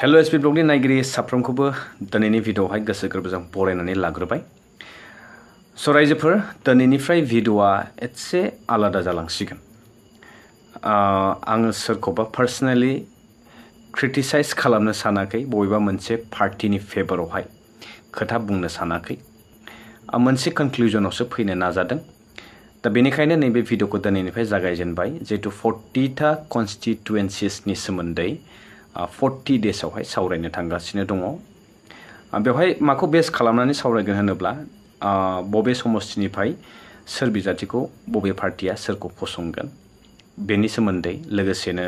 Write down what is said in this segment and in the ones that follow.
Hello SP ब्लगनि नायगिरि साफ्रोमखौबो दिनैनि भिडिअआवहाय गोसो गोरबोजों बरायनानै लाग्रोबाय। स' रायजोफोर, दिनैनिफ्राय भिडिअआ एसे आलादा जालांसिगोन। आङो सोरखौबा पार्सनेलि क्रिटिसाइज खालामनो सानाखै, बबेबा मोनसे पार्टिनि फेभरावहाय खोथा बुंनो सानाखै। मोनसे कनक्लुजनावसो फैनो नाजादों। दा बेनिखायनो नैबे भिडिअखौ दिनैनिफ्राय जागायजेनबाय, जिहेतु 40टा कनस्टिटुएन्सिसनि सोमोन्दै 40 डेजआवहाय सावरायनो थांगासिनो दङ। बेवहाय माखौ बेस खालामनानै सावरायगोन होनोब्ला बबे समस्थिनिफ्राय सोर बिजाथिखौ बबे पार्टिया सोरखौ फसंगोन बेनि सोमोन्दै, लोगोसेनो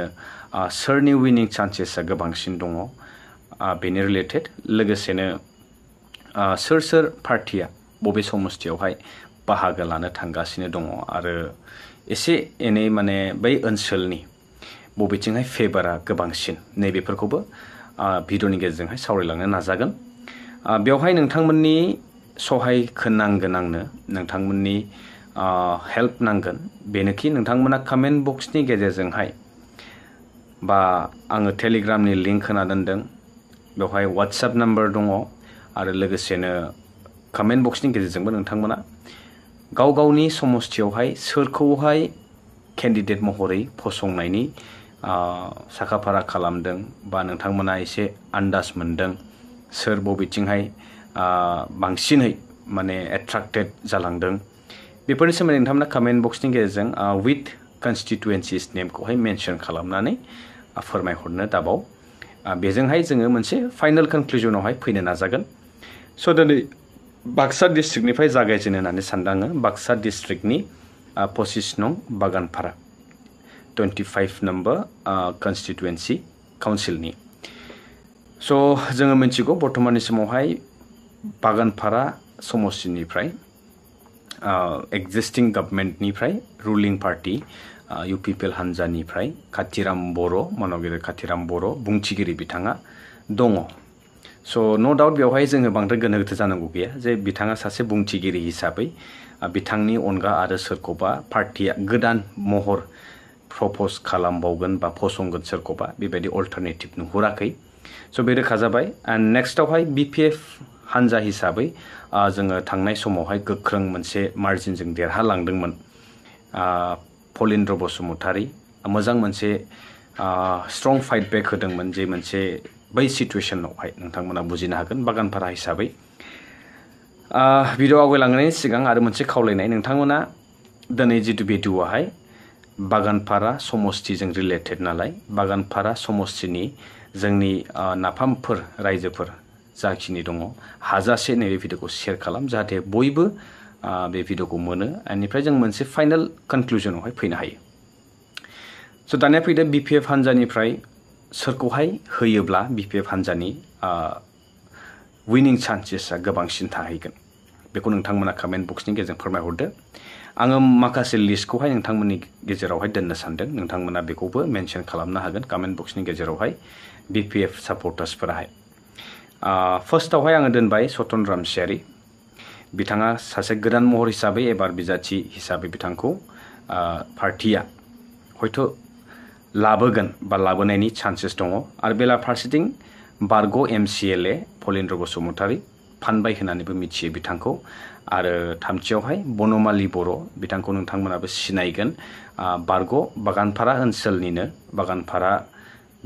सोरनि विनिं चान्सेसआ गोबांसिन दङ बेनि रिलेटेड, लोगोसेनो सोर सोर पार्टिया बबे समस्थियावहाय बाहागो लानो थांगासिनो दङ आरो एसे एनै माने बै ओनसोलनि बबेथिंहाय फेभारा गोबांसिन नैबेफोरखौबो भिडिअनि गेजेरजोंहाय सावरायलांनो नाजागोन। बेवहाय नोंथांमोननि सहायखौ नांगोन आंनो, नोंथांमोननि हेल्प नांगोन। बेनोखि नोंथांमोना कमेन्ट बक्सनि गेजेरजोंहाय, बा आङो टेलिग्रामनि लिंक होना दोनदों, बेवहाय वाट्सएप नाम्बार दङ आरो लोगोसेनो कमेन्ट बक्सनि गेजेरजोंबो नोंथांमोना गाव गावनि समस्थियावहाय सोरखौहाय केन्डिडेट महरै फसंनायनि साखाफारा खालामदों, बा नोंथांमोना एसे आन्दाज मोनदों सोर बबेथिंहाय बांसिनै माने एट्राक्टेड जालांदों, बेफोरनि सोमोन्दै नोंथांमोना कमेन्ट बक्सनि गेजेरजों विथ कनस्टिटुएन्सिस नेमखौहाय मेनसन खालामनानै फोरमायहरनो दाबाव। बेजोंहाय जोङो मोनसे फाइनाल कनक्लुजनावहाय फैनो नाजागोन। स' दिनै बाक्सा डिस्ट्रिक्टनिफ्राय जागायजेनो होननानै सानदों आङो। बाक्सा डिस्ट्रिक्टनि 25 नं बागानपारा 25 नम्बर कनस्टिटुएन्सि काउन्सिलनि। स' जोङो मिथिगौ बर्थमाननि समावहाय Baganpara समस्थिनिफ्राय एक्जिस्टिं गभर्नमेन्टनिफ्राय ruling party UPPL हान्जानिफ्राय Kathiram बर', मानगिरि काथिराम बर' बुंथिगिरि बिथाङा दङ। स' नो डाउट बेवहाय जोङो बांद्राय गोनो गोथो जानांगौ गैया जे बिथाङा सासे बुंथिगिरि हिसाबै बिथांनि अनगा आरो सोरखौबा पार्टिया गोदान महर प्रप'ज खालामबावगोन बा फसंगोन सोरखौबा, बेबायदि अल्टारनेटिभ नुहुराखै। स' बे रोखा जाबाय। एन्ड नेक्स्टआवहाय BPF हान्जा हिसाबै जोङो थांनाय समावहाय गोख्रों मोनसे मार्जिनजों देरहालांदोंमोन। फलिन्द्र बसुमतारी मोजां मोनसे स्ट्रं फाइट बेक होदोंमोन, जे मोनसे बै सिटुएसनावहाय नोंथांमोना बुजिनो हागोन बागानपारा हिसाबै। भिडिअ आवगायलांनायनि सिगां आरो मोनसे खावलायनाय, नोंथांमोना दिनै जितु भिडिअआहाय बागानपारा समस्थिजों रिलेटेड नालाय, बागानपारा समस्थिनि जोंनि नाफामफोर रायजोफोर जाखिनि दङ, हाजासे नैबे भिडिअखौ शेयार खालाम, जाहाथे बयबो बे भिडिअखौ मोनो। बेनिफ्राय जों मोनसे फाइनाल कनक्लुजनावहाय फैनो हायो। स' दानिया फैदो BPF हान्जानिफ्राय सोरखौहाय होयोब्ला BPF हान्जानि विनिं चान्सेसआ गोबांसिन थाहैगोन, बेखौ नोंथांमोना कमेन्ट बक्सनि गेजेरजों फोरमायहरदो। आङो माखासे लिस्टखौहाय नोंथांमोननि गेजेरावहाय दोननो सानदों, नोंथांमोना बेखौबो मेनसन खालामनो हागोन कमेन्ट बक्सनि गेजेरावहाय BPF सापर्टार्सफोराहाय। फार्स्टआवहाय आङो दोनबाय सतन रामसियारि। बिथाङा सासे गोदान महर हिसाबै एबार बिजाथि हिसाबै बिथांखौ पार्टिया हयथ' लाबोगोन बा लाबोनायनि चान्सेस दङ। आरो बेलाफारसेथिं बारग' MCLA फलिन्द्र बसुमतारी, फानबाय होननानैबो मिथियो बिथांखौ। आरो थामथियावहाय बनमालि बर', बिथांखौ नोंथांमोनाबो सिनायगोन। बारग' बागानपारा ओनसोलनिनो, बागानपारा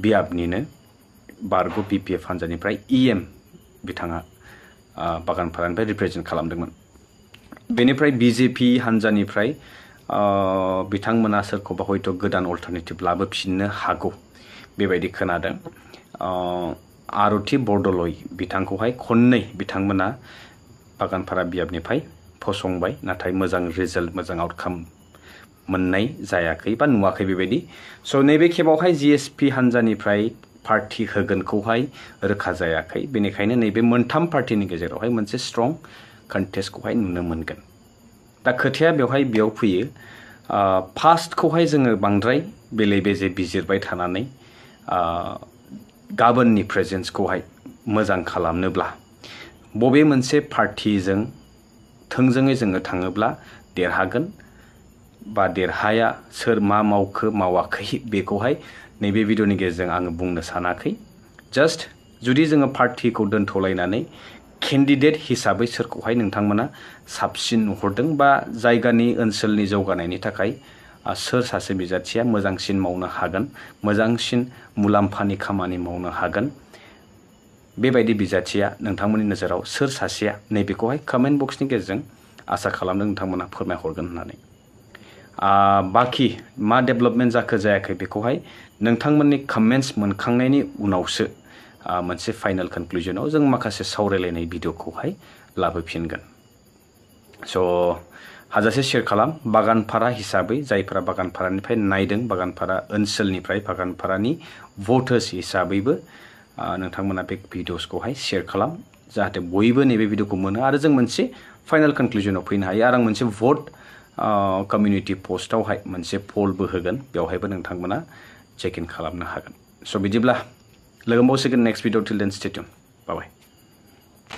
बियाबनिनो बारग' BPF हान्जानिफ्राय EM बिथाङा बागानपारानिफ्राय रिप्रेजेन्ट खालामदोंमोन। बेनिफ्राय BJP हान्जानिफ्राय बिथांमोना सोरखौबा हयथ' गोदान अल्टारनेटिभ लाबोफिननो हागौ बेबायदि खोनादों। आरति बरदलै बिथांखौहाय खननै बिथांमोना बागानपारा बियाबनिफ्राय फसंबाय, नाथाय मोजां रिजाल्ट, मोजां आउटकाम मोननाय जायाखै बा नुवाखै बेबायदि। स' नैबे खेबावहाय GSP हान्जानिफ्राय पार्टि होगोनखौहाय रोखा जायाखै। बेनिखायनो नैबे मोनथाम पार्टिनि गेजेरावहाय मोनसे स्ट्रं कन्टेस्टखौहाय नुनो मोनगोन। दा खोथाया बेयाव फैयो, फार्स्टखौहाय जोङो बांद्राय बेले बेजे बिजिरबाय थानानै गाबोननि प्रेजेन्सखौहाय मोजां खालामनोब्ला बबे मोनसे पार्टिजों थोंजोङै जोङो थाङोब्ला देरहागोन बा देरहाया, सोर मा मावखो मावाखै बेखौहाय नैबे भिडिअनि गेजेरजों आङो बुंनो सानाखै। जास्ट जुदि जोङो पार्टिखौ दोनथ'लायनानै केन्डिडेट हिसाबै सोरखौहाय नोंथांमोना साबसिन नुहुरदों बा जायगानि ओनसोलनि जौगानायनि थाखाय सोर सासे बिजाथिया मोजांसिन मावनो हागोन, मोजांसिन मुलाम्फानि खामानि मावनो हागोन, बेबायदि बिजाथिया नोंथांमोननि नोजोराव सोर सासेया नैबेखौहाय कमेन्ट बक्सनि गेजेरजों आसा खालामदों नोंथांमोना फोरमायहरगोन होननानै। बाखि मा डेभेलपमेन्ट जाखो जायाखै बेखौहाय नोंथांमोननि कमेन्ट्स मोनखांनायनि उनावसो मोनसे फाइनाल कनक्लुजनाव जों माखासे सावरायलायनाय भिडिअखौहाय लाबोफिनगोन। स' हाजासे शेयार खालाम। बागानपारा हिसाबै जायफोरा बागानपारानिफ्राय नायदों, बागानपारा ओनसोलनिफ्राय बागानपारानि भटार्स हिसाबैबो नोंथांमोना बे भिडिअसखौहाय शेयार खालाम, जाहाथे बयबो नैबे भिडिअखौ मोनो आरो जों मोनसे फाइनाल कनक्लुजनाव फैनो हायो। आरो आं मोनसे भट कमिउनिटि पस्टआवहाय मोनसे पलबो होगोन, बेवहायबो नोंथांमोना चेक इन खालामनो हागोन। स' बिदिब्ला लोगो मोनबावसिगोन नेक्स्ट भिडिअ। टिल देन स्टे टिउन। बाय बाय।